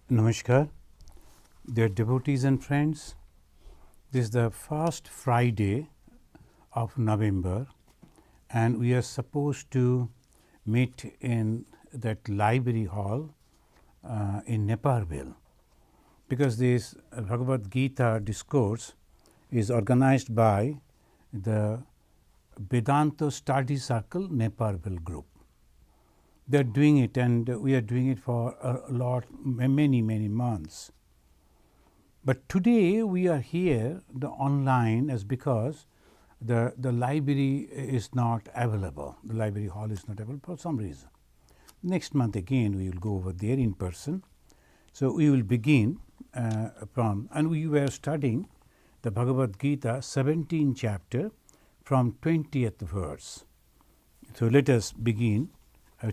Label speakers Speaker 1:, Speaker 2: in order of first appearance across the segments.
Speaker 1: Namaskar, dear devotees and friends. This is the first Friday of November, and we are supposed to meet in that library hall in Naperville, because this Bhagavad Gita discourse is organized by the Vedanta Study Circle Naperville group. They are doing it, and we are doing it for many months. But today we are here online as because the library is not available. The library hall is not available for some reason. Next month again we will go over there in person. So we will begin and we were studying the Bhagavad Gita 17th chapter from 20th verse. So let us begin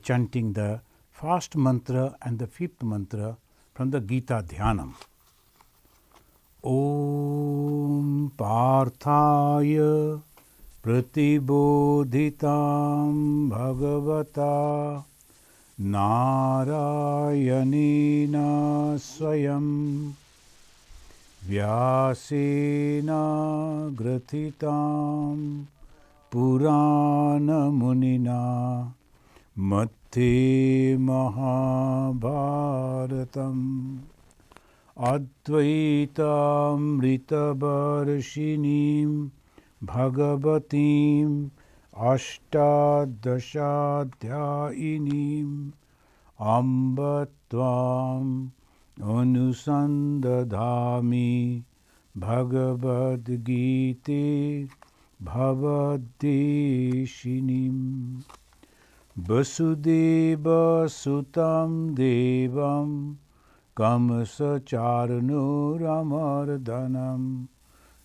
Speaker 1: chanting the first mantra and the fifth mantra from the Gita Dhyanam. Om Parthaya Pratibodhitam Bhagavata Narayanina Swayam Vyasena Grathitam Purana Munina Mathe Mahabharatam Advaitamritabarshinim Bhagavatim Ashtadashadhyayinim Ambatvam Anusandadhami Bhagavad Gita Bhavadeshinim Vasudeva Sutam Devam Kamsacharno Ramardhanam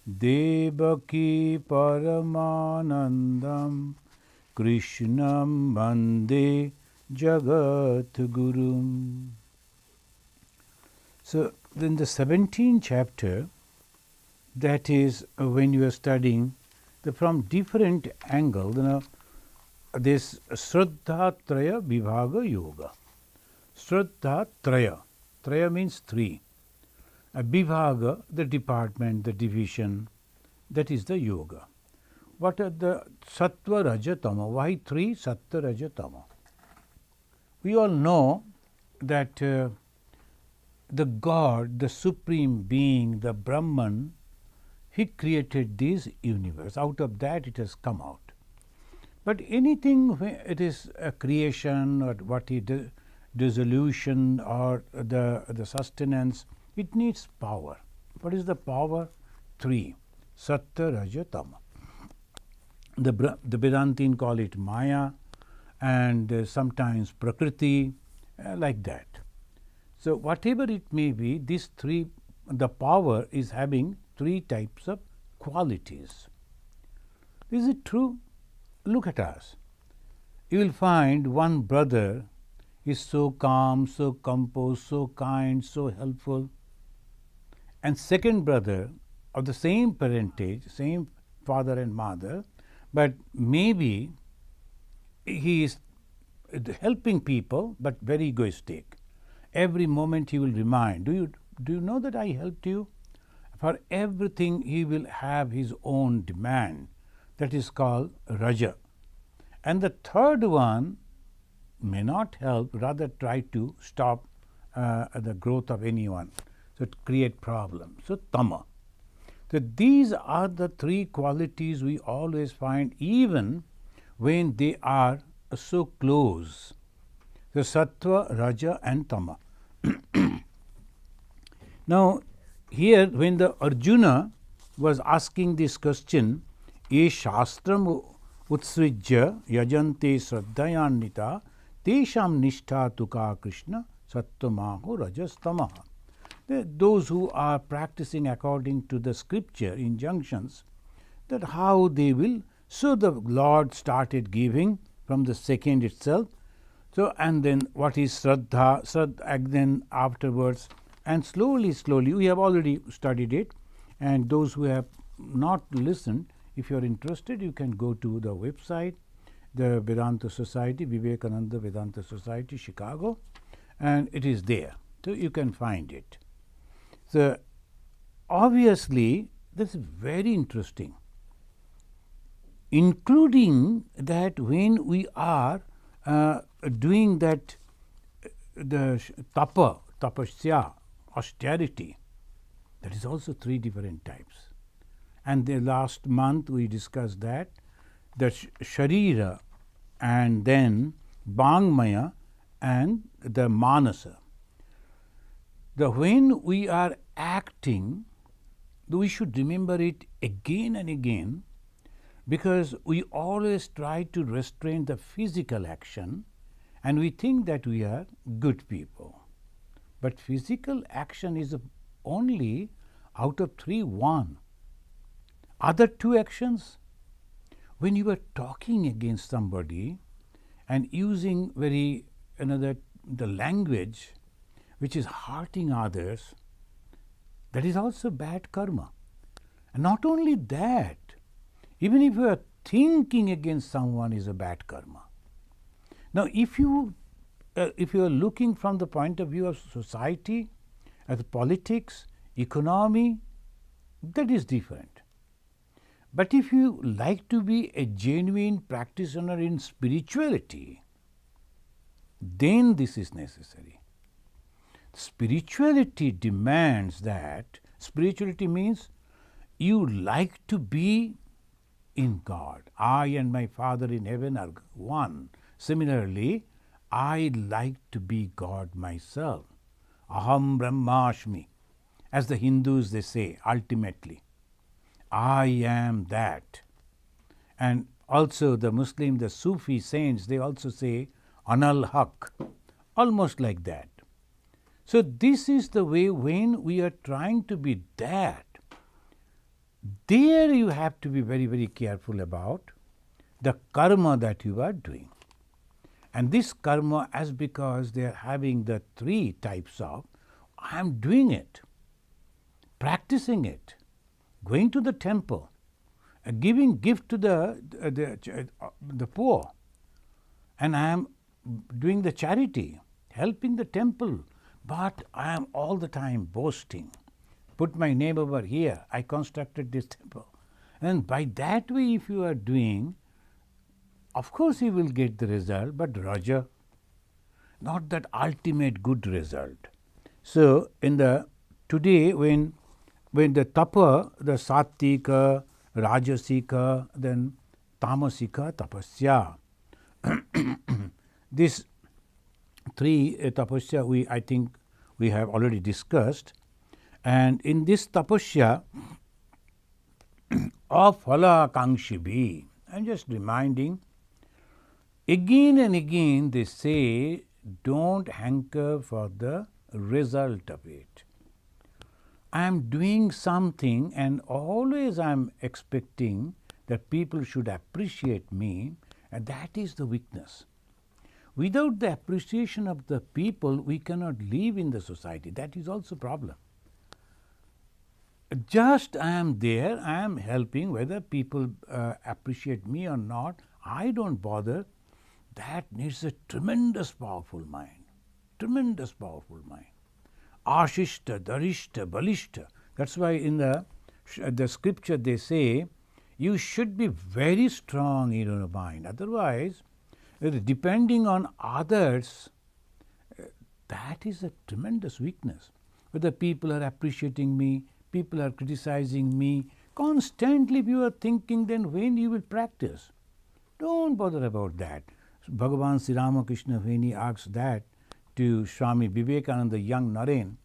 Speaker 1: Devaki Paramanandam Krishnam Bande Jagat Gurum. So in the 17th chapter, that is when you are studying from different angle, this Shraddha Traya Vibhaga Yoga. Shraddha Traya. Traya means three. Vibhaga, the department, the division, that is the yoga. What are the Sattva, Raja, Tama? Why three? Sattva, Raja, Tama. We all know that the God, the Supreme Being, the Brahman, he created this universe. Out of that it has come out. But anything, it is a creation or what it is, dissolution or the sustenance, it needs power. What is the power? Three. Sattva, Raja, Tama. The Vedantin call it Maya and sometimes Prakriti, like that. So whatever it may be, these three, the power is having three types of qualities. Is it true? Look at us. You will find one brother is so calm, so composed, so kind, so helpful. And second brother of the same parentage, same father and mother, but maybe he is helping people but very egoistic. Every moment he will remind, do you know that I helped you? For everything he will have his own demand. That is called Raja. And the third one may not help, rather try to stop the growth of anyone. So it create problems. So Tama. So these are the three qualities we always find even when they are so close. So Sattva, Raja and Tama. Now here when the Arjuna was asking this question, Ye Shastram Utsrijya Yajante Shraddhayanita Tesham Nishtha Tuka Krishna Sattamaho Rajastamaha. Those who are practicing according to the scripture injunctions, that how they will. So the Lord started giving from the second itself. So and then what is Shraddha, and then afterwards, and slowly, we have already studied it, and those who have not listened, if you are interested, you can go to the website, the Vedanta Society, Vivekananda Vedanta Society, Chicago, and it is there. So you can find it. So obviously this is very interesting, including that when we are doing that the tapasya, austerity, that is also three different types. And the last month we discussed that the sharira and then bangmaya and the manasa. When we are acting, we should remember it again and again, because we always try to restrain the physical action and we think that we are good people. But physical action is only out of three one. Other two actions, when you are talking against somebody and using the language which is hurting others, that is also bad karma. And not only that, even if you are thinking against someone is a bad karma. Now, if you are looking from the point of view of society, as politics, economy, that is different. But if you like to be a genuine practitioner in spirituality, then this is necessary. Spirituality demands that. Spirituality means you like to be in God. I and my Father in heaven are one. Similarly, I like to be God myself. Aham Brahmasmi. As the Hindus they say, ultimately, I am that. And also the Muslim, the Sufi saints, they also say Anal Haq, almost like that. So this is the way when we are trying to be that, there you have to be very, very careful about the karma that you are doing. And this karma, as because they are having the three types of, I am doing it, practicing it, going to the temple, giving gift to the poor, and I am doing the charity, helping the temple, but I am all the time boasting. Put my name over here, I constructed this temple. And by that way, if you are doing, of course you will get the result, but Raja, not that ultimate good result. So today when the tapa, the sattika, rajasika, then tamasika, tapasya, these three tapasya I think we have already discussed. And in this tapasya of phala kangshibi, I am just reminding, again and again they say, don't hanker for the result of it. I am doing something and always I am expecting that people should appreciate me, and that is the weakness. Without the appreciation of the people, we cannot live in the society. That is also a problem. Just I am there, I am helping, whether people appreciate me or not, I don't bother. That needs a tremendous powerful mind. Tremendous powerful mind. Ashishta, darishta, balishta. That's why in the scripture they say, you should be very strong in your mind. Otherwise, depending on others, that is a tremendous weakness. Whether people are appreciating me, people are criticizing me, constantly if you are thinking, then when you will practice? Don't bother about that. So Bhagavan Sri Ramakrishna, when he asks that to Swami Vivekananda, young Naren,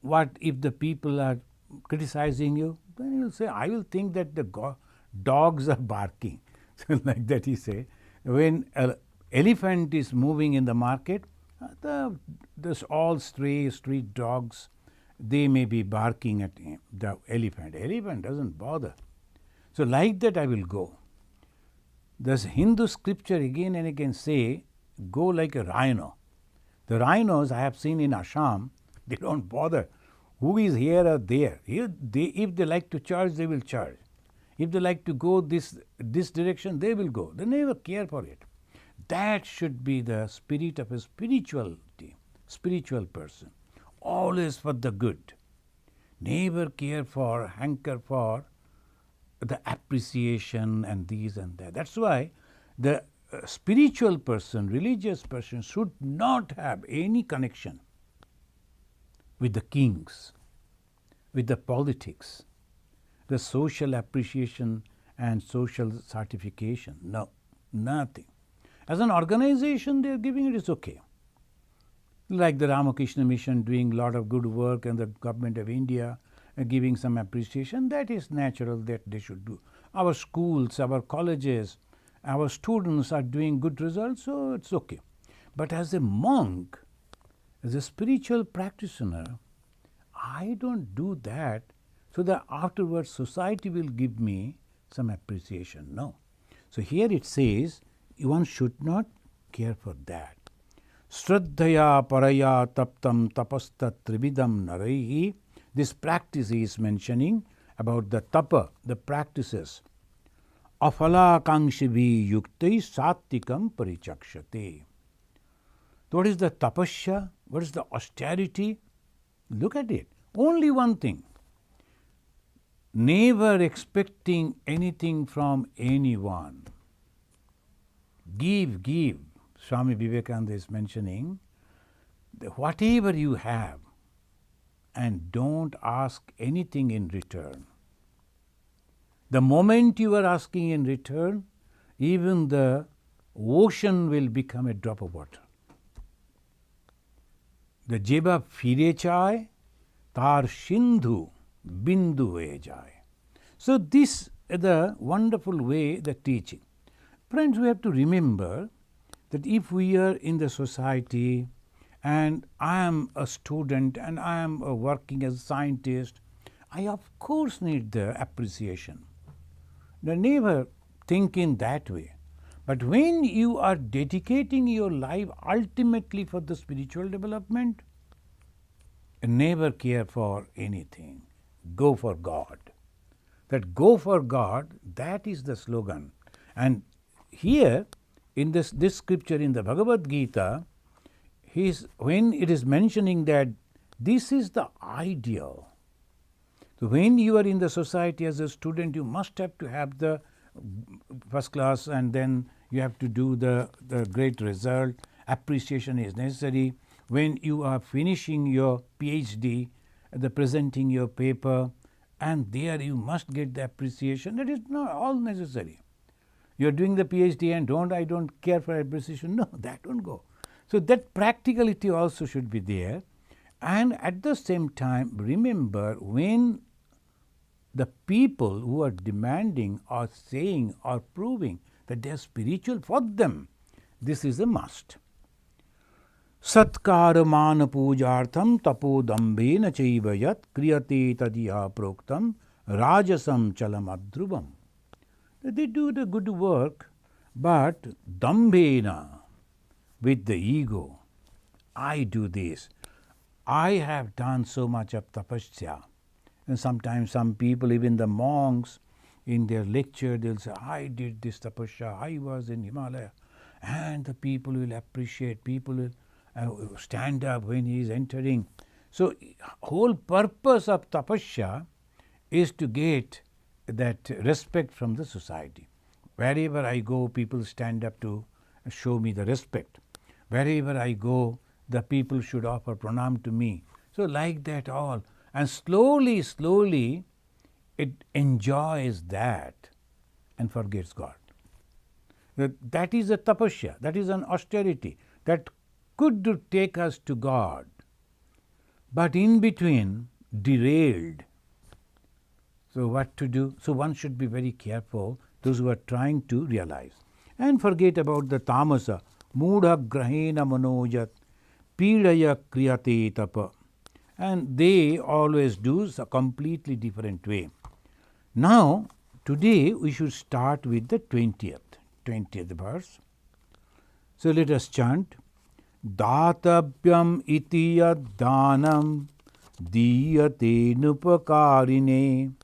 Speaker 1: what if the people are criticizing you? Then he will say, I will think that the dogs are barking. So like that he say. When an elephant is moving in the market, the all stray street dogs, they may be barking at the elephant. Elephant doesn't bother. So like that I will go. The Hindu scripture again and again say, go like a rhino. The rhinos I have seen in Assam, they don't bother who is here or there. If they like to charge, they will charge. If they like to go this direction, they will go. They never care for it. That should be the spirit of a spirituality. spiritual person. Always for the good. Never hanker for the appreciation and these and that. That's why the spiritual person, religious person should not have any connection with the kings, with the politics, the social appreciation and social certification. No, nothing. As an organization, they are giving it is okay. Like the Ramakrishna Mission doing a lot of good work and the government of India giving some appreciation, that is natural that they should do. Our schools, our colleges, our students are doing good results, so it's okay. But as a monk, as a spiritual practitioner, I don't do that so that afterwards society will give me some appreciation. No. So here it says one should not care for that. Shraddhaya paraya taptam tapastat tribidam naraihi. This practice is mentioning about the tapa, the practices. Afalakangshivi yuktai sattikam parichakshate. What is the tapasya? What is the austerity? Look at it. Only one thing. Never expecting anything from anyone. Give, give. Swami Vivekananda is mentioning that whatever you have, and don't ask anything in return. The moment you are asking in return, even the ocean will become a drop of water. The jeba fire chai, tar sindhu bindu e jai. So this is the wonderful way, the teaching. Friends, we have to remember that if we are in the society and I am a student and I am working as a scientist, I of course need the appreciation. Never think in that way. But when you are dedicating your life ultimately for the spiritual development, never care for anything. Go for God. That go for God, that is the slogan. And here, in this scripture in the Bhagavad Gita, when it is mentioning that this is the ideal. So when you are in the society as a student, you must have to have the first class and then you have to do the great result. Appreciation is necessary. When you are finishing your PhD, presenting your paper, and there you must get the appreciation. That is not all necessary. You are doing the PhD and I don't care for appreciation. No, that won't go. So that practicality also should be there. And at the same time, remember when the people who are demanding or saying or proving that they are spiritual, for them, this is a must. Satkaramana pujartham tapodambena chaivayat kriyate tadiha proktam rajasam chalamadhrubam. They do the good work, but dambena, with the ego. I do this. I have done so much of tapasya. And sometimes some people, even the monks, in their lecture, they'll say, I did this tapasya, I was in Himalaya. And the people will appreciate, people will stand up when he is entering. So, whole purpose of tapasya is to get that respect from the society. Wherever I go, people stand up to show me the respect. Wherever I go, the people should offer pranam to me. So like that all. And slowly, slowly, it enjoys that and forgets God. That is a tapasya, that is an austerity that could take us to God, but in between derailed. So what to do? So one should be very careful, those who are trying to realize. And forget about the tamasa, mudha grahena manojat, pidaya kriyate tapa. And they always do a completely different way. Now, today we should start with the 20th verse. So let us chant. Databhyam iti yad danam diyate nupakarine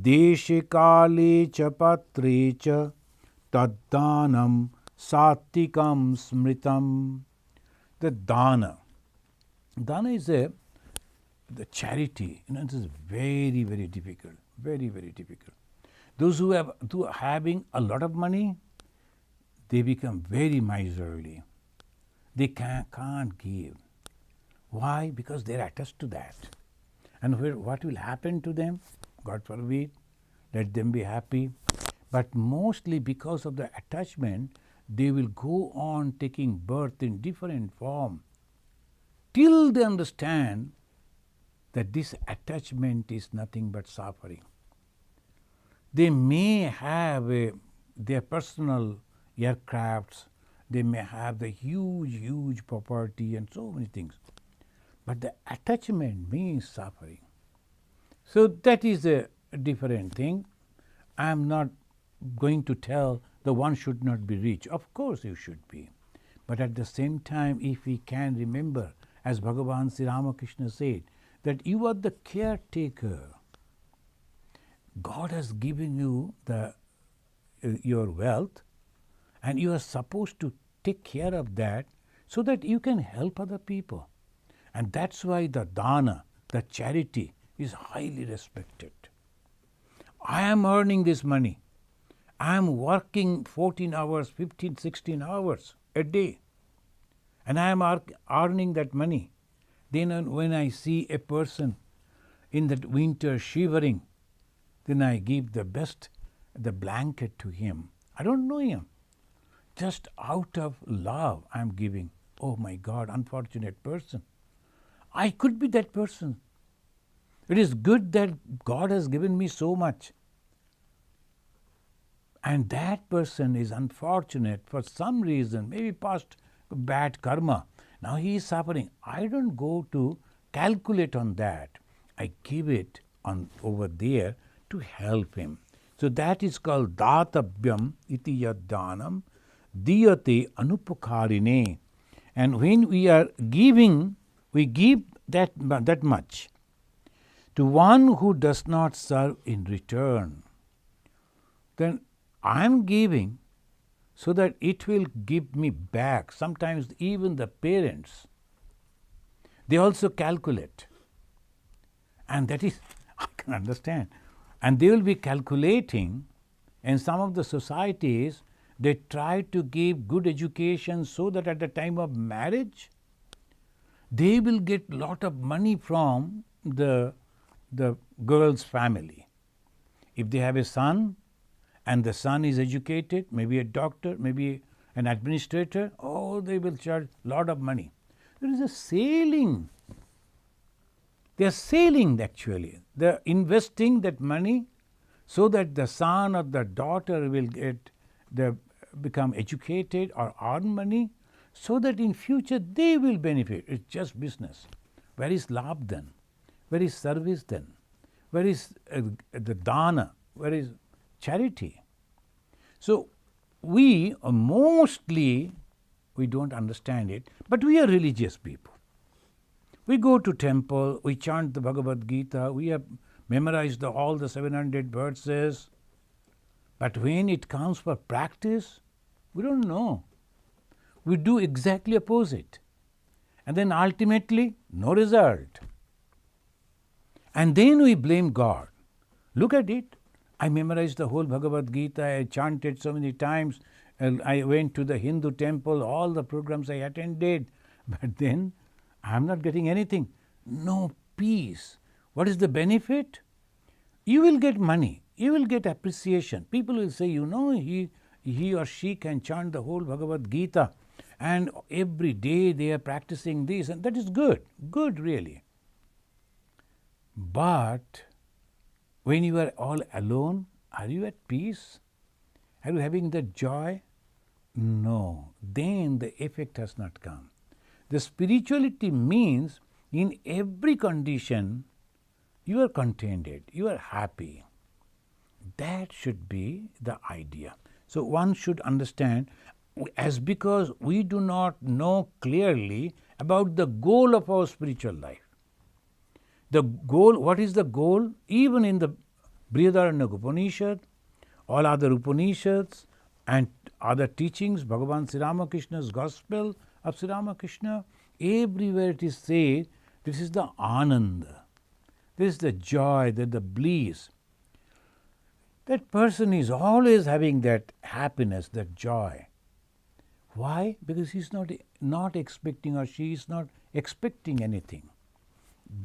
Speaker 1: deshe kale cha patre cha taddanam sattikam smritam. The dana, Dana is the charity. It is very, very difficult. Very, very difficult. Those who are having a lot of money, they become very miserly. They can't give. Why? Because they are attached to that. And what will happen to them? God forbid, let them be happy. But mostly because of the attachment, they will go on taking birth in different form till they understand that this attachment is nothing but suffering. They may have their personal aircrafts, they may have the huge property and so many things. But the attachment means suffering. So that is a different thing. I am not going to tell the one should not be rich. Of course you should be. But at the same time, if we can remember, as Bhagavan Sri Ramakrishna said, that you are the caretaker. God has given you your wealth, and you are supposed to take care of that so that you can help other people. And that's why the dana, the charity, is highly respected. I am earning this money. I am working 14 hours, 15, 16 hours a day, and I am earning that money. Then when I see a person in that winter shivering, then I give the blanket to him. I don't know him. Just out of love I am giving. Oh my God, unfortunate person. I could be that person. It is good that God has given me so much. And that person is unfortunate for some reason, maybe past bad karma. Now he is suffering. I don't go to calculate on that. I give it over there to help him. So that is called databhyam iti yad danam diyate anupakarine. And when we are giving, we give that much to one who does not serve in return. Then I am giving so that it will give me back. Sometimes even the parents, they also calculate. And that is, I can understand. And they will be calculating. In some of the societies, they try to give good education so that at the time of marriage, they will get lot of money from the girl's family. If they have a son, and the son is educated, maybe a doctor, maybe an administrator, they will charge a lot of money. There is a selling. They are selling actually. They are investing that money so that the son or the daughter will become educated or earn money, so that in future they will benefit. It's just business. Where is love then? Where is service then? Where is the dana? Where is charity? So we mostly, we don't understand it, but we are religious people. We go to temple, we chant the Bhagavad Gita, we have memorized all the 700 verses, but when it comes for practice, we don't know. We do exactly opposite. And then ultimately, no result. And then we blame God. Look at it. I memorized the whole Bhagavad Gita, I chanted so many times, I went to the Hindu temple, all the programs I attended, but then I am not getting anything. No peace. What is the benefit? You will get money, you will get appreciation. People will say, he or she can chant the whole Bhagavad Gita, and every day they are practicing this, and that is good, really. But when you are all alone, are you at peace? Are you having that joy? No. Then the effect has not come. The spirituality means in every condition you are contented, you are happy. That should be the idea. So one should understand, as because we do not know clearly about the goal of our spiritual life. The goal, what is the goal? Even in the Brihadaranyaka Upanishad, all other Upanishads and other teachings, Bhagavan Sri Ramakrishna's Gospel of Sri Ramakrishna, everywhere it is said, this is the ananda, this is the joy, the bliss. That person is always having that happiness, that joy. Why? Because he's not expecting, or she is not expecting anything.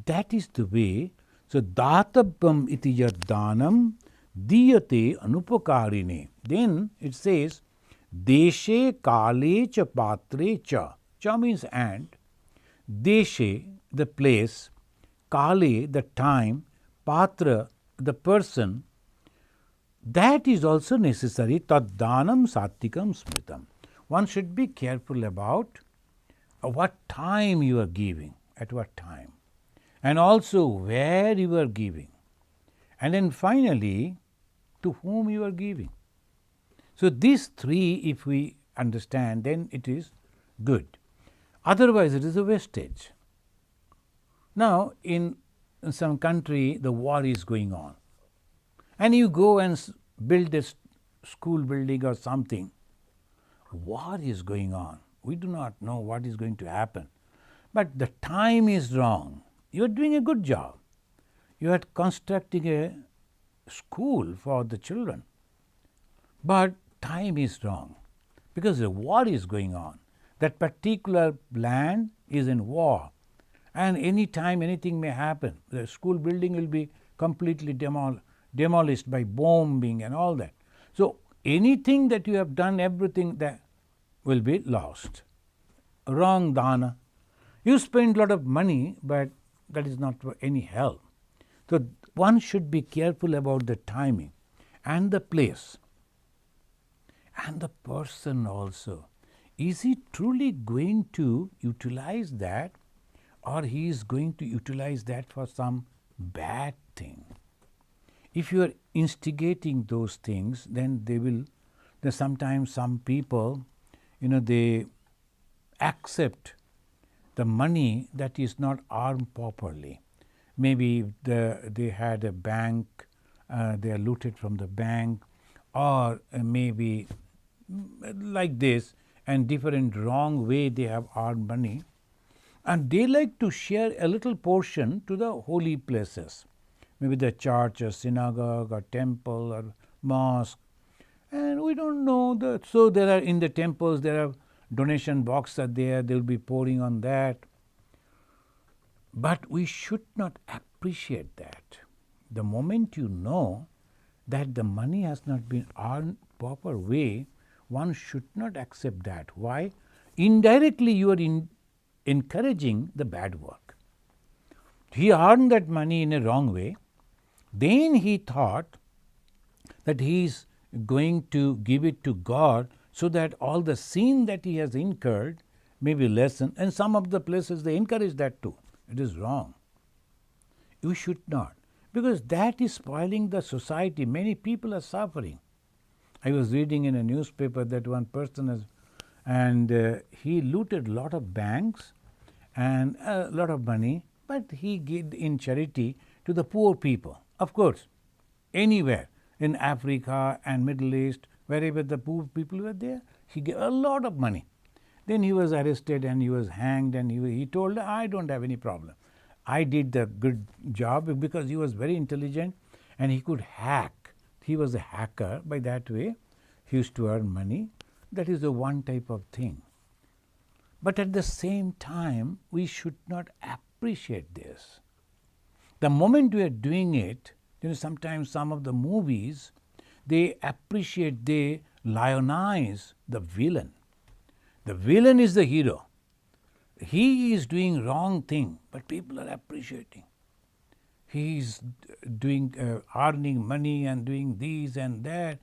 Speaker 1: That is the way. So, databam iti yad danam diyate anupakarine. Then it says, deshe kale cha patre cha. Cha means and. Deshe, the place. Kale, the time. Patra, the person. That is also necessary. Tad danam sattikam smritam. One should be careful about what time you are giving, at what time, and also where you are giving, and then finally to whom you are giving. So, these three, if we understand, then it is good. Otherwise, it is a wastage. Now, in some country, the war is going on, and you go and build a school building or something. War is going on. We do not know what is going to happen. But the time is wrong. You are doing a good job. You are constructing a school for the children. But time is wrong because the war is going on. That particular land is in war. And any time anything may happen. The school building will be completely demolished by bombing and all that. So, anything that you have done, everything that will be lost. Wrong dana. You spend a lot of money, but that is not for any help. So, one should be careful about the timing and the place and the person also. Is he truly going to utilize that, or he is going to utilize that for some bad thing? If you are instigating those things, then sometimes some people, they accept the money that is not earned properly. Maybe they had a bank, they are looted from the bank, or maybe like this, and different wrong way they have earned money, and they like to share a little portion to the holy places. Maybe the church or synagogue or temple or mosque, and we don't know. So there are in the temples, there are donation boxes are there, they will be pouring on that. But we should not appreciate that. The moment you know that the money has not been earned proper way, one should not accept that. Why? Indirectly you are encouraging the bad work. He earned that money in a wrong way. Then he thought that he is going to give it to God so that all the sin that he has incurred may be lessened. And some of the places they encourage that too. It is wrong. You should not, because that is spoiling the society. Many people are suffering. I was reading in a newspaper that one person has, and he looted a lot of banks and a lot of money, but he gave in charity to the poor people. Of course, anywhere in Africa and Middle East, wherever the poor people were there, he gave a lot of money. Then he was arrested and he was hanged, and he told, I don't have any problem. I did the good job, because he was very intelligent and he could hack. He was a hacker. By that way, he used to earn money. That is the one type of thing. But at the same time, we should not appreciate this. The moment we are doing it, sometimes some of the movies, they appreciate, they lionize the villain. The villain is the hero. He is doing wrong thing, but people are appreciating. He is doing earning money and doing this and that.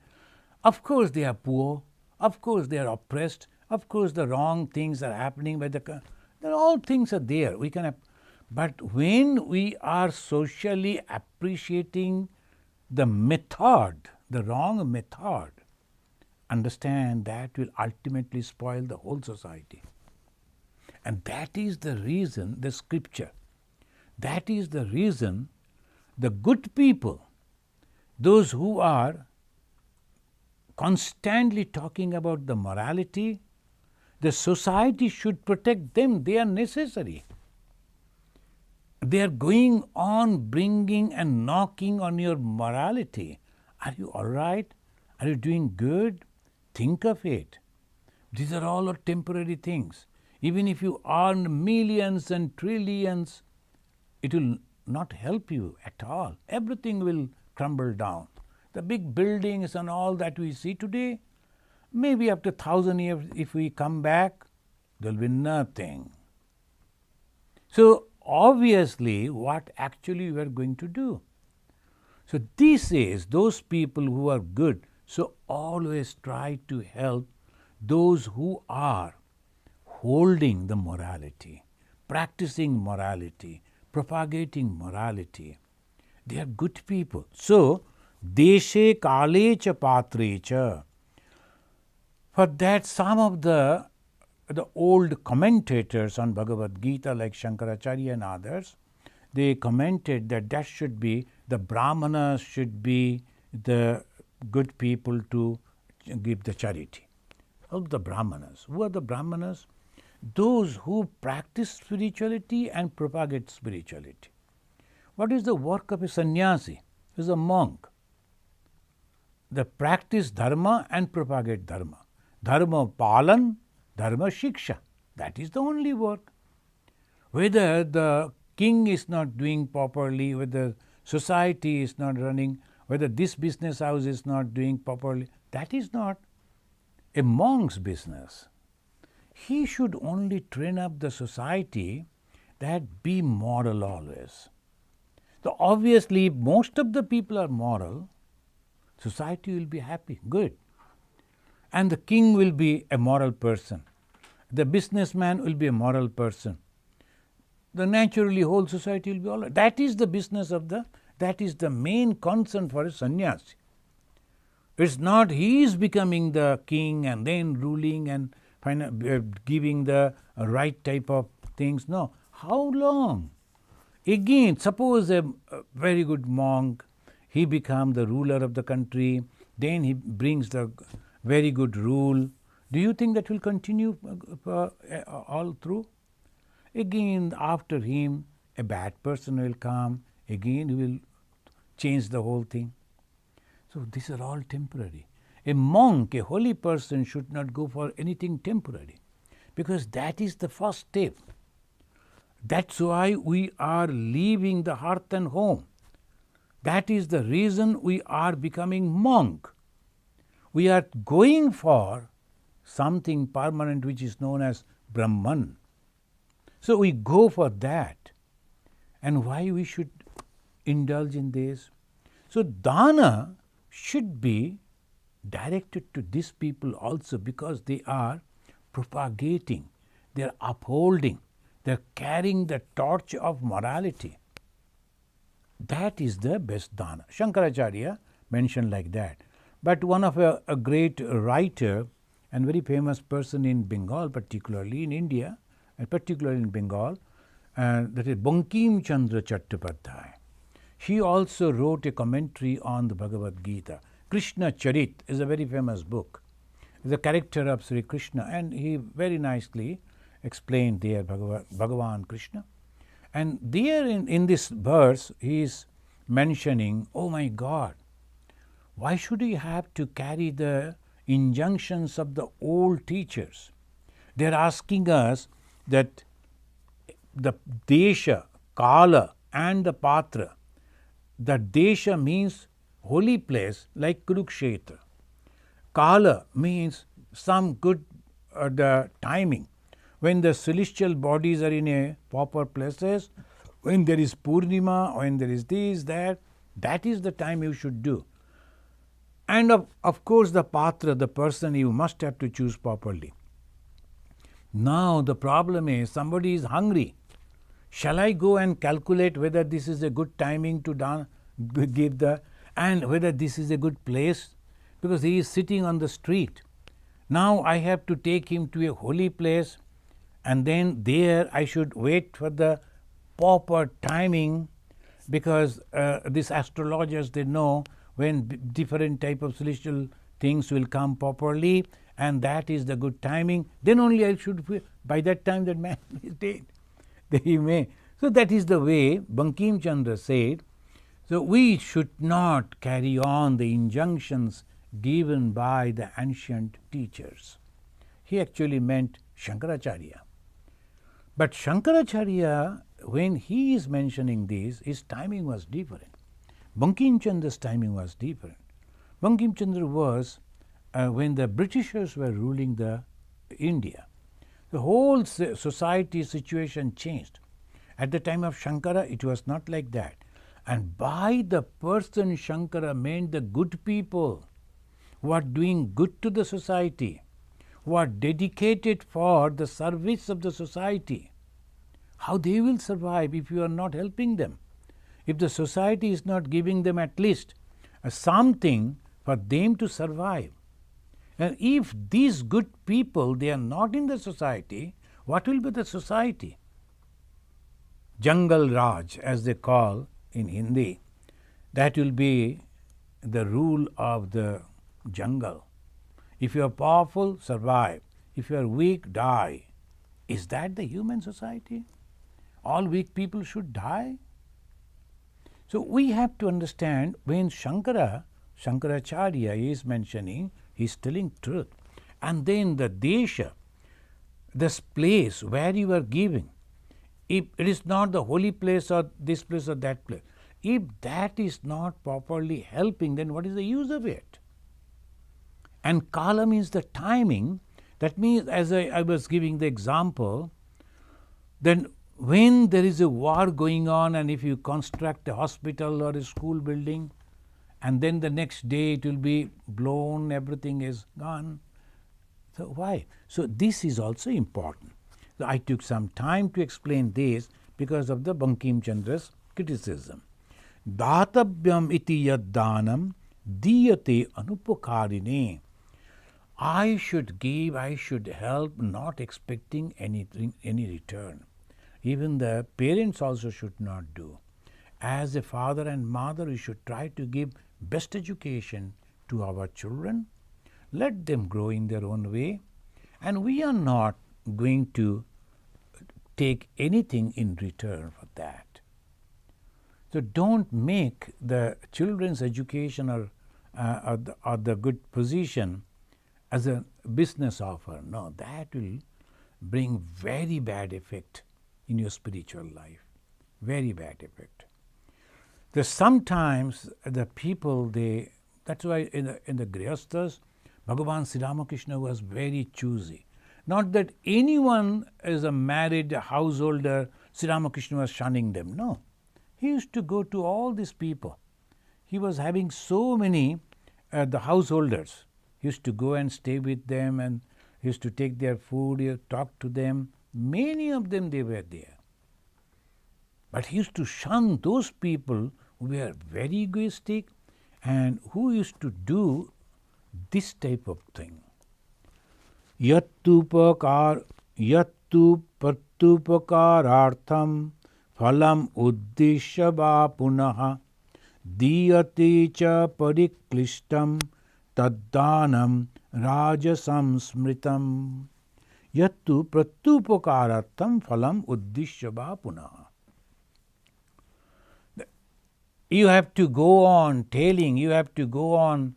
Speaker 1: Of course they are poor. Of course they are oppressed. Of course the wrong things are happening by all things are there. But when we are socially appreciating the method, the wrong method, understand that will ultimately spoil the whole society. And that is the reason, the scripture, that is the reason the good people, those who are constantly talking about the morality, The society should protect them. They are necessary. They are going on bringing and knocking on your morality. Are you all right? Are you doing good? Think of it. These are all temporary things. Even if you earn millions and trillions, it will not help you at all. Everything will crumble down. The big buildings and all that we see today, maybe after 1,000 years, if we come back, there will be nothing. So obviously, what actually we are going to do? So this is those people who are good. So always try to help those who are holding the morality, practicing morality, propagating morality. They are good people. So, deshe kale cha patre cha. For that, some of the old commentators on Bhagavad Gita, like Shankaracharya and others, they commented that should be the Brahmanas should be the good people to give the charity. Of the Brahmanas. Who are the Brahmanas? Those who practice spirituality and propagate spirituality. What is the work of a sannyasi? He is a monk. They practice dharma and propagate dharma. Dharma palan, dharma shiksha. That is the only work. Whether the king is not doing properly, whether society is not running, whether this business house is not doing properly, that is not a monk's business. He should only train up the society that be moral always. So obviously, most of the people are moral, society will be happy, good. And the king will be a moral person. The businessman will be a moral person. The naturally whole society will be all right. That is the business of that is the main concern for a sannyasi. It's not he is becoming the king and then ruling and giving the right type of things. No. How long? Again, suppose a very good monk, he becomes the ruler of the country, then he brings the very good rule. Do you think that will continue all through? Again, after him, a bad person will come. Again, he will change the whole thing. So these are all temporary. A monk, a holy person should not go for anything temporary, because that is the first step. That's why we are leaving the hearth and home. That is the reason we are becoming monk. We are going for something permanent which is known as Brahman. So we go for that. And why we should indulge in this? So dana should be directed to these people also, because they are propagating, they are upholding, they are carrying the torch of morality. That is the best dana. Shankaracharya mentioned like that. But one of a great writer and very famous person in Bengal, particularly in India, and particularly in Bengal, that is Bankim Chandra Chattopadhyay. He also wrote a commentary on the Bhagavad Gita. Krishna Charit is a very famous book. It's a character of Sri Krishna, and he very nicely explained there Bhagavan Krishna. And there in this verse, he is mentioning, oh my God, why should we have to carry the injunctions of the old teachers? They are asking us that the desha, kala and the patra, the desha means holy place like Kurukshetra. Kala means some good the timing. When the celestial bodies are in a proper places, when there is Purnima, when there is this, that is the time you should do. And of course the patra, the person, you must have to choose properly. Now the problem is somebody is hungry. Shall I go and calculate whether this is a good timing to give and whether this is a good place? Because he is sitting on the street. Now I have to take him to a holy place, and then there I should wait for the proper timing, because these astrologers, they know when different type of celestial things will come properly, and that is the good timing, then only I should feel. By that time that man is dead. He may. So that is the way Bankim Chandra said. So we should not carry on the injunctions given by the ancient teachers. He actually meant Shankaracharya. But Shankaracharya, when he is mentioning this, his timing was different. Bankim Chandra's timing was different. Bankim Chandra was when the Britishers were ruling the India. The whole society situation changed. At the time of Shankara, it was not like that. And by the person Shankara meant the good people who are doing good to the society, who are dedicated for the service of the society. How they will survive if you are not helping them? If the society is not giving them at least something for them to survive. And if these good people, they are not in the society, what will be the society? Jungle Raj, as they call in Hindi, that will be the rule of the jungle. If you are powerful, survive. If you are weak, die. Is that the human society? All weak people should die? So we have to understand when Shankaracharya is mentioning, he is telling truth. And then the desha, this place where you are giving, if it is not the holy place or this place or that place, if that is not properly helping, then what is the use of it? And kala means the timing. That means, as I was giving the example, then when there is a war going on and if you construct a hospital or a school building, and then the next day it will be blown, everything is gone. So why? So this is also important. So I took some time to explain this because of the Bankim Chandra's criticism. Datavyam iti yad danam diyate anupakarine. I should give, I should help, not expecting anything, any return. Even the parents also should not do. As a father and mother, we should try to give best education to our children. Let them grow in their own way. And we are not going to take anything in return for that. So don't make the children's education or the good position as a business offer. No, that will bring very bad effect in your spiritual life. Very bad effect. There's sometimes the people, that's why in the Grihasthas, Bhagavan Sri Ramakrishna was very choosy. Not that anyone is a married householder, Sri Ramakrishna was shunning them. No. He used to go to all these people. He was having so many the householders. He used to go and stay with them and he used to take their food, he talk to them. Many of them, they were there. But he used to shun those people who were very egoistic and who used to do this type of thing. Yattu prattupakarartham phalam uddishya va punaha diyate cha pariklishtam taddanam rajasam smritam. Yattu prattupakarartham phalam uddishya va punaha. You have to go on telling, you have to go on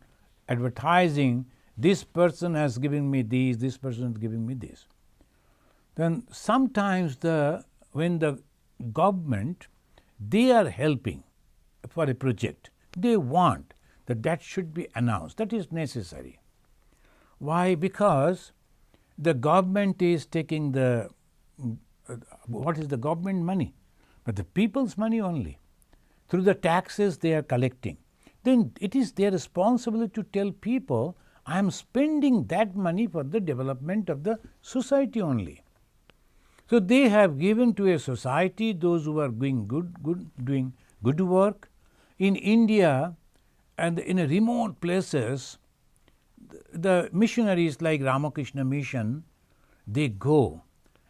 Speaker 1: advertising, this person has given me this person is giving me this. Then sometimes when the government, they are helping for a project, they want that should be announced. That is necessary. Why? Because the government is taking what is the government money? But the people's money only. Through the taxes they are collecting. Then it is their responsibility to tell people, I am spending that money for the development of the society only. So they have given to a society those who are doing good work. In India and in remote places, the missionaries like Ramakrishna Mission, they go.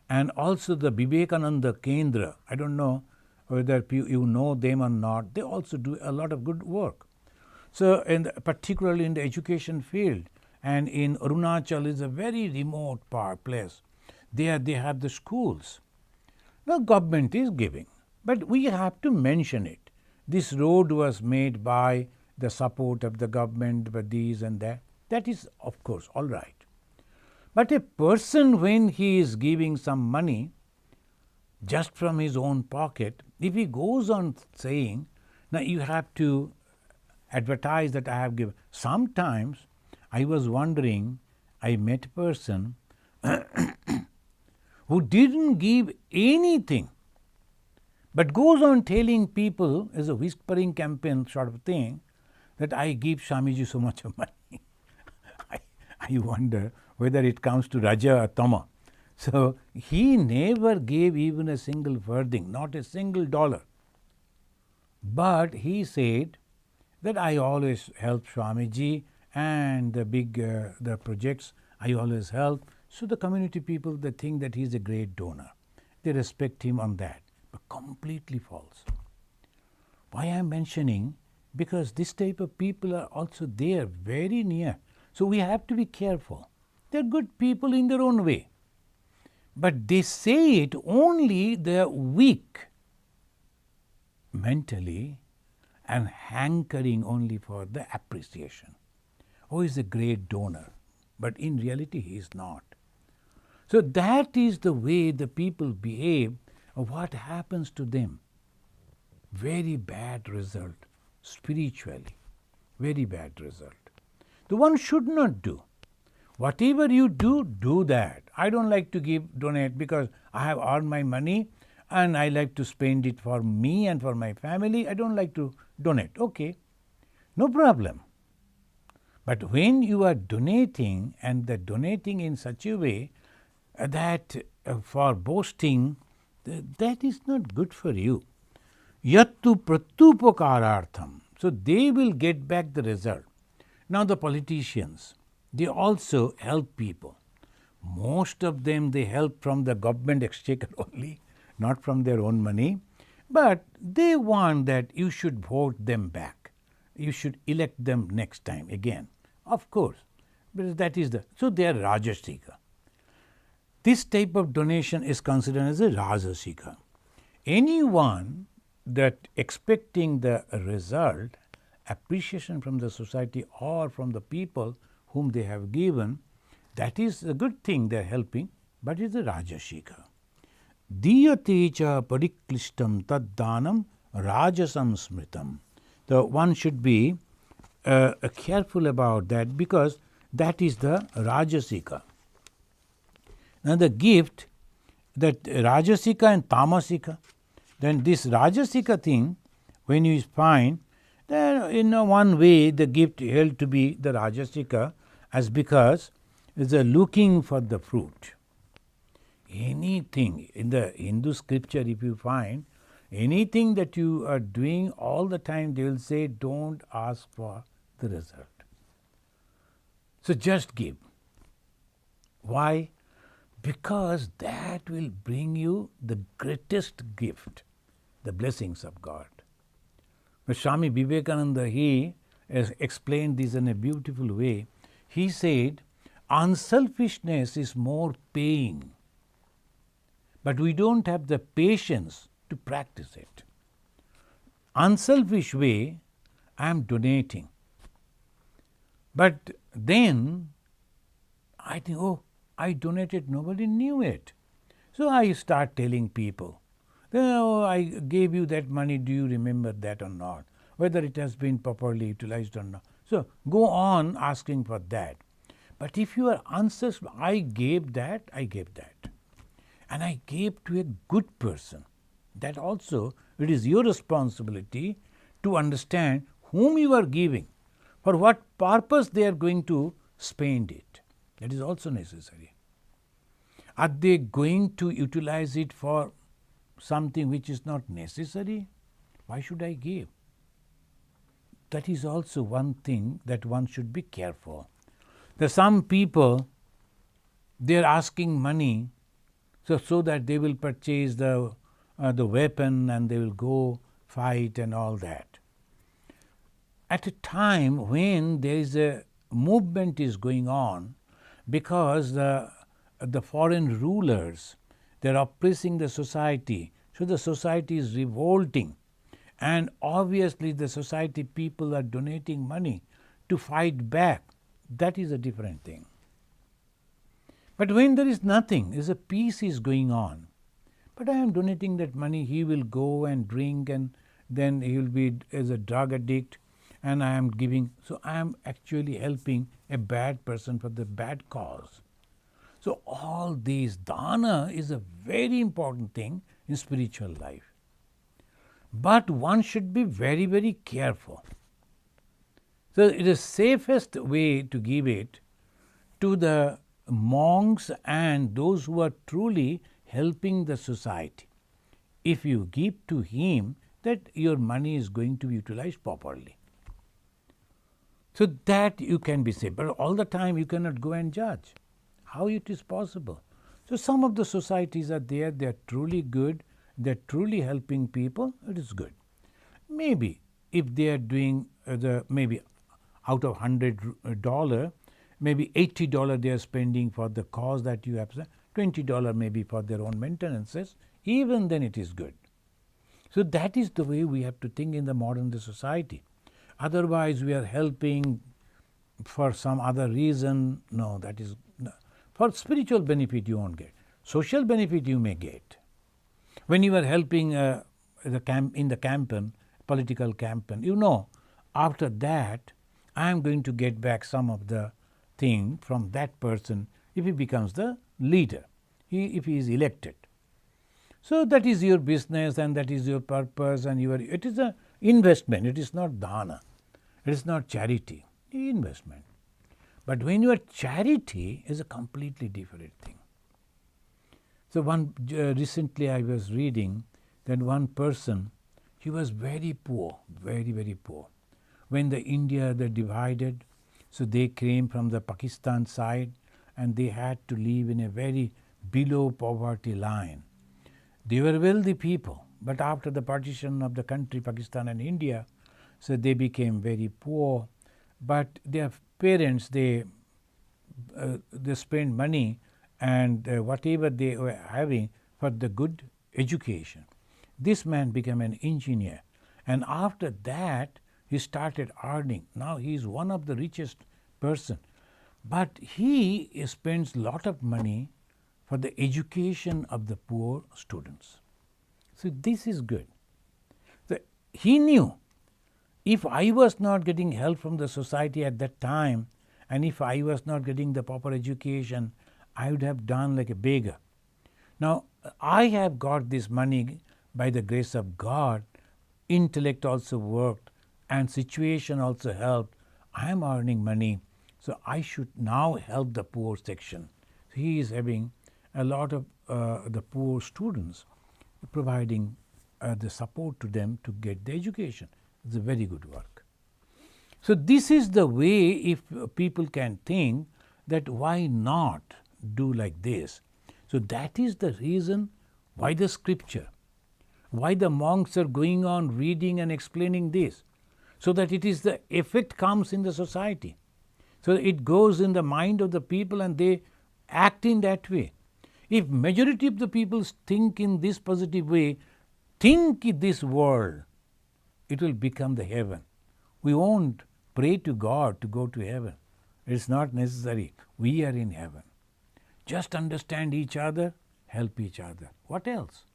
Speaker 1: And also the Vivekananda Kendra, I don't know whether you know them or not, they also do a lot of good work. So particularly in the education field, and in Arunachal is a very remote place. There they have the schools. The government is giving, but we have to mention it. This road was made by the support of the government, but these and that. That is, of course, all right. But a person, when he is giving some money just from his own pocket, if he goes on saying, now you have to advertise that I have given. Sometimes I was wondering, I met a person who didn't give anything, but goes on telling people as a whispering campaign sort of thing that I give Swamiji so much of money. I wonder whether it comes to Raja or Tama. So he never gave even a single farthing, not a single dollar. But he said that I always help Swamiji, and the big the projects I always help. So the community people, they think that he is a great donor. They respect him on that. But completely false. Why I am mentioning? Because this type of people are also there, very near. So we have to be careful. They are good people in their own way. But they say it only they are weak mentally and hankering only for the appreciation. Oh, he's a great donor. But in reality, he is not. So that is the way the people behave, or what happens to them. Very bad result spiritually. Very bad result. The one should not do. Whatever you do, do that. I don't like to donate because I have earned my money and I like to spend it for me and for my family. I don't like to donate. Okay, no problem. But when you are donating, and the donating in such a way that for boasting, that is not good for you. Yattu pratyupakarartham. So they will get back the result. Now the politicians, they also help people. Most of them, they help from the government exchequer only, not from their own money. But they want that you should vote them back. You should elect them next time again. Of course, because that is so they are Rajasika. This type of donation is considered as a Rajasika. Anyone that expecting the result, appreciation from the society or from the people whom they have given, that is a good thing they are helping, but it is a Rajasika. Diyate cha pariklistam tad danam rajasam smritam. The one should be careful about that, because that is the Rajasika. Now the gift, that Rajasika and Tamasika, then this Rajasika thing, when you find, then in one way the gift held to be the Rajasika, as because is looking for the fruit. Anything in the Hindu scripture, if you find anything that you are doing all the time, they will say, don't ask for the result. So just give. Why? Because that will bring you the greatest gift, the blessings of God. But Swami Vivekananda, he has explained this in a beautiful way. He said, unselfishness is more paying, but we don't have the patience to practice it. Unselfish way, I am donating. But then I think, oh, I donated, nobody knew it. So I start telling people, oh, I gave you that money, do you remember that or not? Whether it has been properly utilized or not. So go on asking for that. But if you are unsuccessful, I gave that. And I gave to a good person. That also, it is your responsibility to understand whom you are giving, for what purpose they are going to spend it. That is also necessary. Are they going to utilize it for something which is not necessary? Why should I give? That is also one thing that one should be careful. There are some people, they are asking money so that they will purchase the weapon and they will go fight and all that. At a time when there is a movement is going on because the foreign rulers, they are oppressing the society. So the society is revolting. And obviously the society people are donating money to fight back. That is a different thing. But when there is nothing, there's a peace is going on. But I am donating that money, he will go and drink, and then he will be as a drug addict, and I am giving. So I am actually helping a bad person for the bad cause. So all these, dana is a very important thing in spiritual life. But one should be very, very careful. So it is safest way to give it to the monks and those who are truly helping the society. If you give to him, that your money is going to be utilized properly. So that you can be safe. But all the time you cannot go and judge. How it is possible? So some of the societies are there, they are truly good, they are truly helping people, it is good. Maybe if they are doing maybe out of $100, maybe $80 they are spending for the cause that you have, $20 maybe for their own maintenances, even then it is good. So that is the way we have to think in the modern society. Otherwise we are helping for some other reason. No, that is no. For spiritual benefit you won't get. Social benefit you may get. When you are helping in the campaign, political campaign, you know, after that I am going to get back some of the thing from that person if he becomes the leader, if he is elected. So that is your business and that is your purpose, and it is an investment, it is not dana, it is not charity, investment. But when you are charity is a completely different thing. So recently I was reading that one person, he was very poor, very, very poor. When the India they divided, so they came from the Pakistan side and they had to live in a very below poverty line. They were wealthy people, but after the partition of the country, Pakistan and India, so they became very poor. But their parents, they spent money and whatever they were having for the good education. This man became an engineer, and after that he started earning. Now he is one of the richest person, but he spends a lot of money for the education of the poor students. So this is good. So he knew, if I was not getting help from the society at that time, and if I was not getting the proper education, I would have done like a beggar. Now I have got this money by the grace of God, intellect also worked and situation also helped. I am earning money, so I should now help the poor section. So he is having a lot of the poor students, providing the support to them to get the education. It's a very good work. So this is the way, if people can think that why not do like this. So that is the reason why the scripture, why the monks are going on reading and explaining this, so that it is the effect comes in the society. So it goes in the mind of the people and they act in that way. If majority of the people think in this positive way, think in this world, it will become the heaven. We won't pray to God to go to heaven. It's not necessary. We are in heaven. Just understand each other, help each other. What else?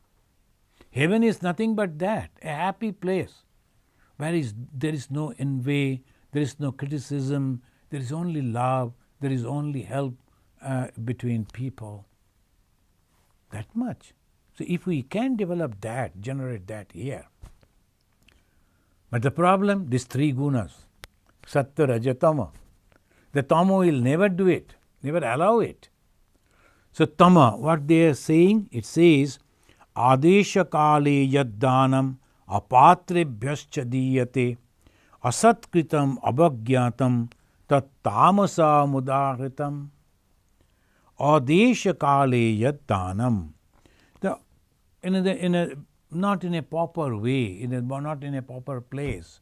Speaker 1: Heaven is nothing but that, a happy place where there is no envy, there is no criticism, there is only love, there is only help between people. That much. So if we can develop that, generate that here. But the problem, these three gunas, sattva, raja, tama. The tama will never do it, never allow it. So tama, what they are saying, it says, adesha kale yaddanam apatrebhyascha diyate asatkritam abhagyatam tat tamasa mudahritam. Adesha kale yaddanam. Not in a proper way, not in a proper place.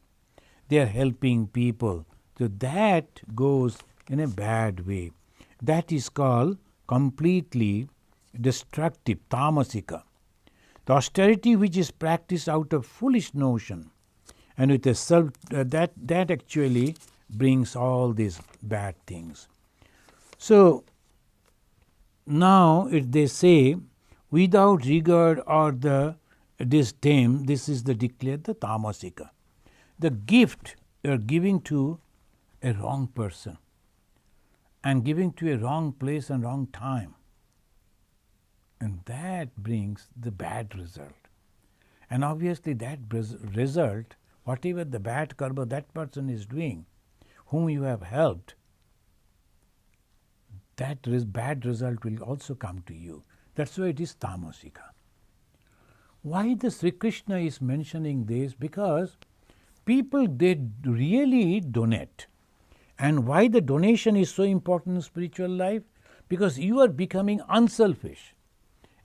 Speaker 1: They are helping people So that goes in a bad way. That is called completely destructive, tamasika. The austerity which is practiced out of foolish notion and with a self, that actually brings all these bad things. So now they say, without regard or the disdain, this is the declared the tamasika. The gift you are giving to a wrong person and giving to a wrong place and wrong time. And that brings the bad result. And obviously that result, whatever the bad karma that person is doing, whom you have helped, that bad result will also come to you. That's why it is tamasika. Why the Sri Krishna is mentioning this? Because people, they really donate. And why the donation is so important in spiritual life? Because you are becoming unselfish.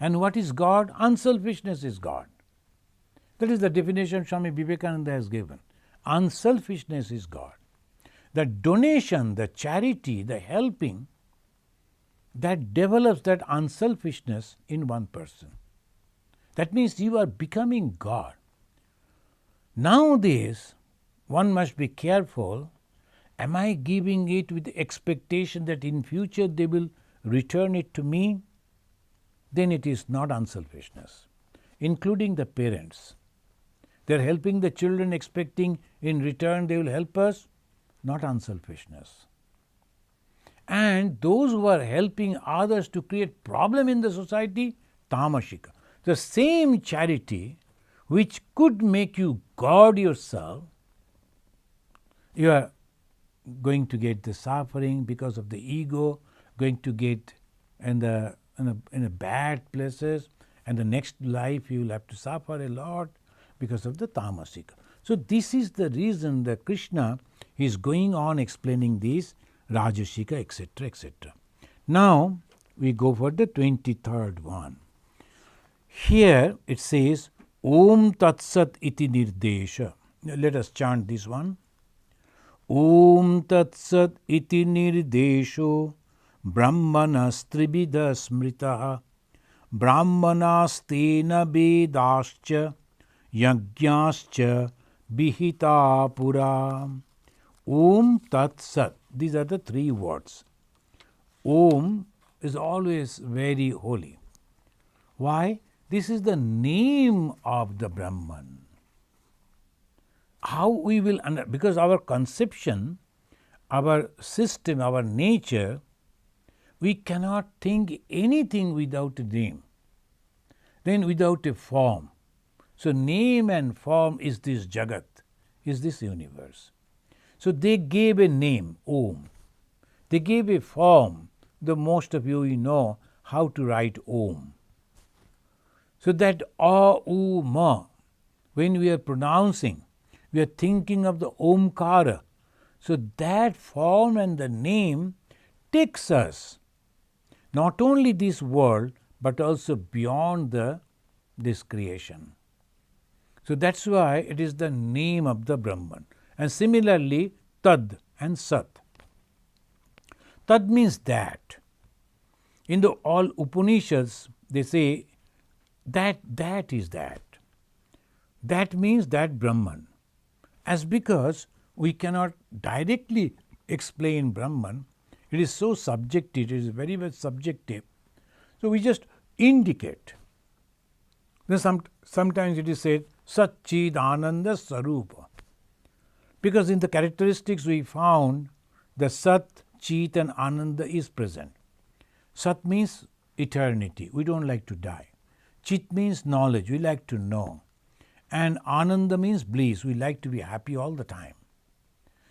Speaker 1: And what is God? Unselfishness is God. That is the definition Swami Vivekananda has given. Unselfishness is God. The donation, the charity, the helping, that develops that unselfishness in one person. That means you are becoming God. Nowadays, one must be careful. Am I giving it with the expectation that in future they will return it to me? Then it is not unselfishness, including the parents. They are helping the children expecting in return they will help us, not unselfishness. And those who are helping others to create problem in the society, tamasika. The same charity which could make you God yourself, you are going to get the suffering because of the ego, going to get in the bad places, and the next life you will have to suffer a lot because of the tamasika. So this is the reason that Krishna is going on explaining this rajasika, etc., etc. Now we go for the 23rd one. Here it says Om Tat Sat Iti Nirdesha. Let us chant this one. Om Tat Sat Iti Nirdesho Brahmanastribida Smritaha Brahmanastena Vedascha Yajñascha Vihita Pura. Om Tat Sat. These are the three words. Om is always very holy. Why? This is the name of the Brahman. How we will because our conception, our system, our nature, we cannot think anything without a name, then without a form. So name and form is this Jagat, is this universe. So they gave a name, Om. They gave a form. The most of you know how to write Om. So that A, U, Ma, when we are pronouncing, we are thinking of the Omkara. So that form and the name takes us not only this world but also beyond this creation. So that's why it is the name of the Brahman. And similarly, Tad and Sat. Tad means that. In the all Upanishads, they say that is that. That means that Brahman. As because we cannot directly explain Brahman, it is so subjective, it is very much subjective. So we just indicate. Then sometimes it is said, Satchid Ananda Sarupa. Because in the characteristics we found, the Sat, Chit and Ananda is present. Sat means eternity, we don't like to die. Chit means knowledge, we like to know. And Ananda means bliss, we like to be happy all the time.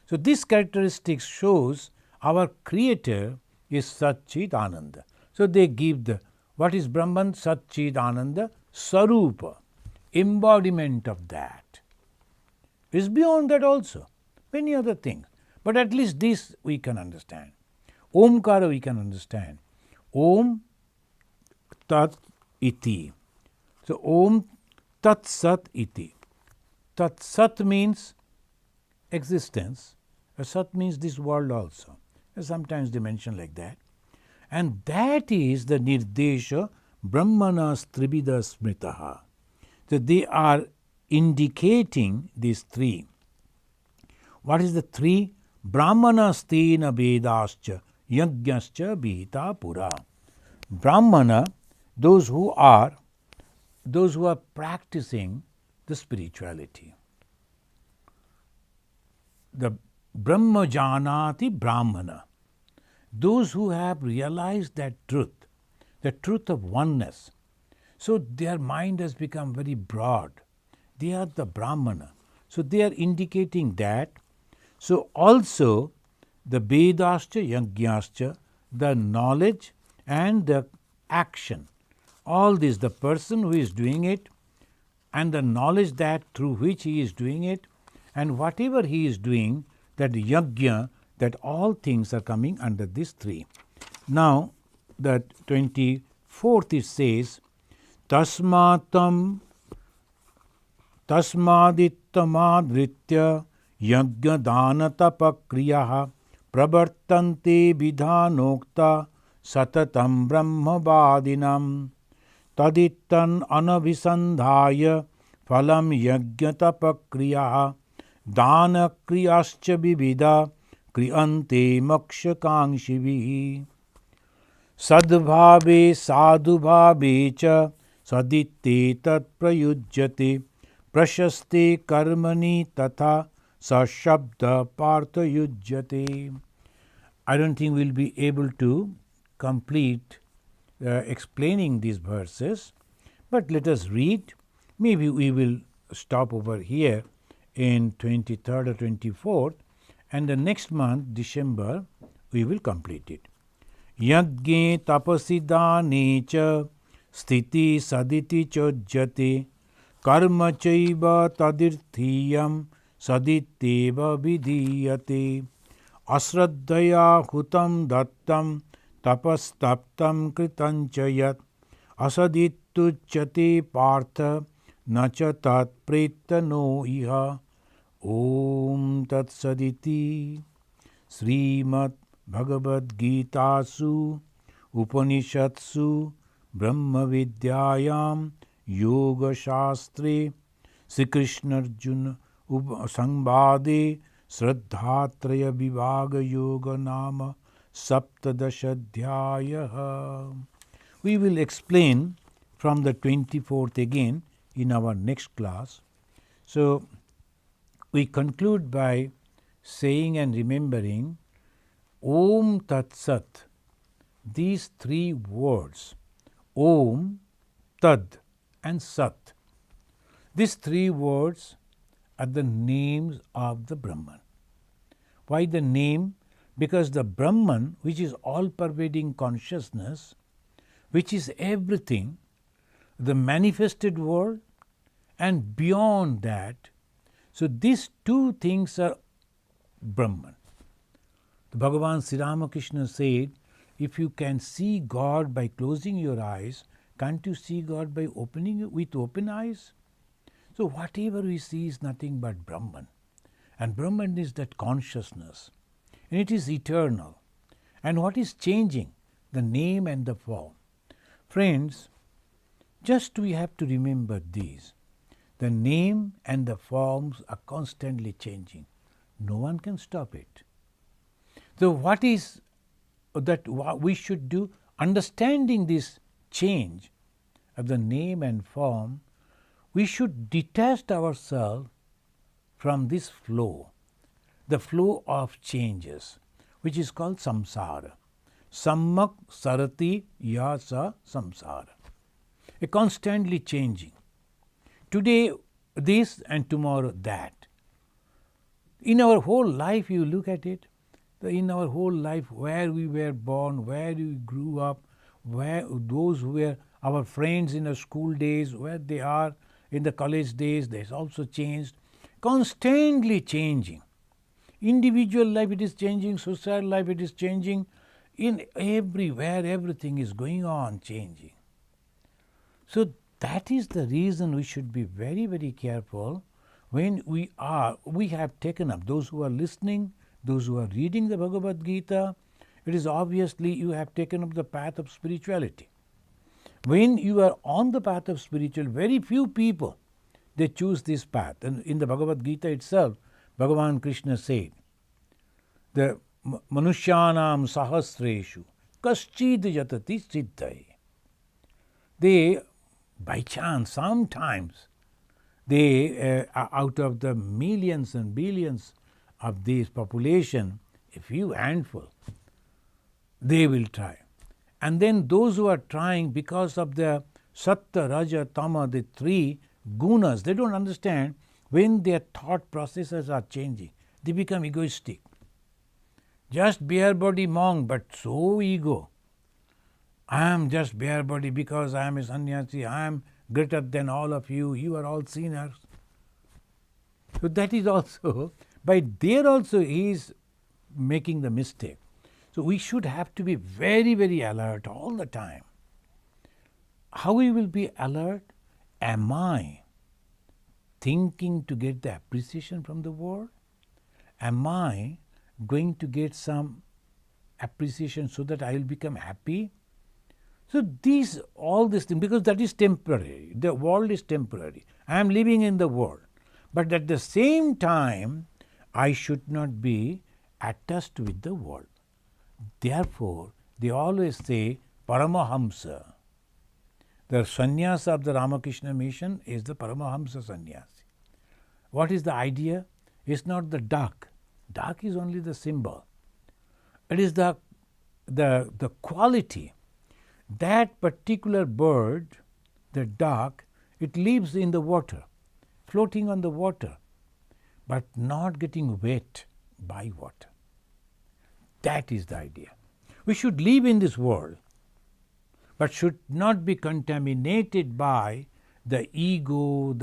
Speaker 1: So this characteristic shows our creator is Sat Chit Ananda. So they give the, what is Brahman? Sat Chit Ananda Sarupa, embodiment of that. It is beyond that also, many other things. But at least this we can understand. Omkara we can understand. Om Tat Iti. So Om Tat Sat Iti. Tat Sat means existence Sat means this world also. Sometimes they mention like that. And that is the Nirdesha Brahmanas Tribhida Smritaha. So they are indicating these three. What is the three? Brahmanastena Vedascha Yajnascha Vihita Pura. Brahmana, those who are practicing the spirituality. The Brahma Janati Brahmana, those who have realized that truth, the truth of oneness. So their mind has become very broad. They are the Brahmana. So they are indicating that. So also the Vedascha Yajnascha, the knowledge and the action. All this, the person who is doing it and the knowledge that through which he is doing it, and whatever he is doing, that yajna, that all things are coming under these three. Now, the 24th it says, Tasmatam Tasmadittamadritya yajna dhanata pakriyaha pravartante vidhanokta satatam brahmavadinam tadittan anabhisandhaya phalam yajnata pakriyaha dana kriyascha vivida kriyante makshakangshivihi sadbhave sadhubhave cha saditte tat prayujyate prashaste karmani tatha sashabda partha yujyate. I don't think we'll be able to complete explaining these verses, but let us read. Maybe we will stop over here in 23rd or 24th, and the next month, December, we will complete it. Yajne tapasidane cha sthiti saditi chojjate karma chaiva tadirthiyam saditteva vidiyate asraddhaya hutam dattam tapastaptam kritanchayat asadittuchyate partha nacha tat pretano iha. Om Tat Saditi Srimad Bhagavad Gita Su Upanishatsu Brahma Vidyayam Yoga Shastre Sri Krishna Arjuna Sangbade Shraddhatraya Vivaga Yoga Nama Saptadashadhyaya. We will explain from the 24th again in our next class. So, we conclude by saying and remembering Om Tat Sat. These three words, Om, Tad and Sat. These three words are the names of the Brahman. Why the name? Because the Brahman, which is all-pervading consciousness, which is everything, the manifested world, and beyond that. So these two things are Brahman. The Bhagavan Sri Ramakrishna said, if you can see God by closing your eyes, can't you see God by opening with open eyes? So whatever we see is nothing but Brahman. And Brahman is that consciousness. And it is eternal. And what is changing? The name and the form. Friends, just we have to remember these. The name and the forms are constantly changing. No one can stop it. So what is that we should do? Understanding this change of the name and form, we should detach ourselves from this flow, the flow of changes, which is called samsara. Sammak sarati yasa samsara. A constantly changing. Today this and tomorrow that. In our whole life, you look at it, in our whole life, where we were born, where we grew up, where those who were our friends in the school days, where they are in the college days, there's also changed. Constantly changing. Individual life it is changing, social life it is changing. In everywhere, everything is going on changing. So that is the reason we should be very, very careful when we have taken up, those who are listening, those who are reading the Bhagavad Gita, it is obviously you have taken up the path of spirituality. When you are on the path of spiritual, very few people, they choose this path. And in the Bhagavad Gita itself, Bhagavan Krishna said, the manushyanam sahasreshu kaschid yatati siddhai. They, by chance, sometimes, they, out of the millions and billions of this population, a few handful, they will try. And then those who are trying because of the Sattva, Raja, Tama, the three gunas, they don't understand when their thought processes are changing. They become egoistic. Just bare body monk, but so ego. I am just bare body because I am a sannyasi, I am greater than all of you, you are all sinners. So that is also, by there also he is making the mistake. So we should have to be very, very alert all the time. How we will be alert? Am I thinking to get the appreciation from the world? Am I going to get some appreciation so that I will become happy? So all these things, because that is temporary. The world is temporary. I am living in the world. But at the same time, I should not be attached with the world. Therefore, they always say Paramahamsa. The sannyasa of the Ramakrishna mission is the Paramahamsa sannyasi. What is the idea? It's not the duck. Duck is only the symbol. It is the quality. That particular bird, the duck, it lives in the water, floating on the water, but not getting wet by water. That is the idea. We should live in this world, but should not be contaminated by the ego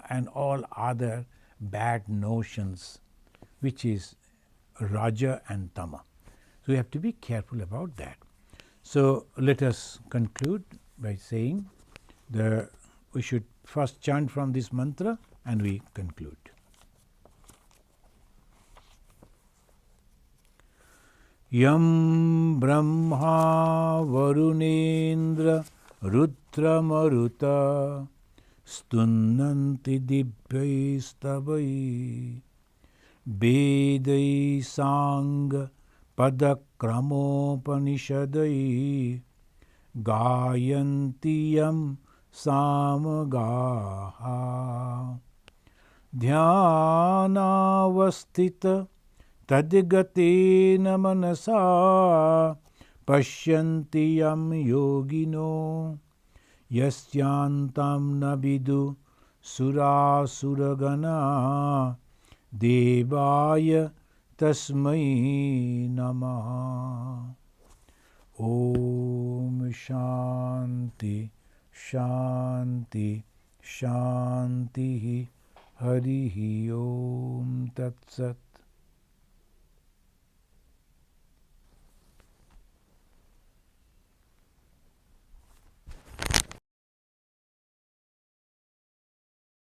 Speaker 1: and all other bad notions, which is Raja and Tama. So we have to be careful about that. So let us conclude by saying we should first chant from this mantra and we conclude. Yam Brahma Varunendra Rudra Maruta Stunnanti Dibhai Stavai Vedai Sang Padakramopanishadai Gayantiyam Samagaha Dhyanavasthita Tadgatena Manasa Pashyantiyam Yogino Yasyantam Nabidu Surasuragana Devaya Tasmai Namaha. Om Shanti Shanti Shanti Harihi Om Tat Sat.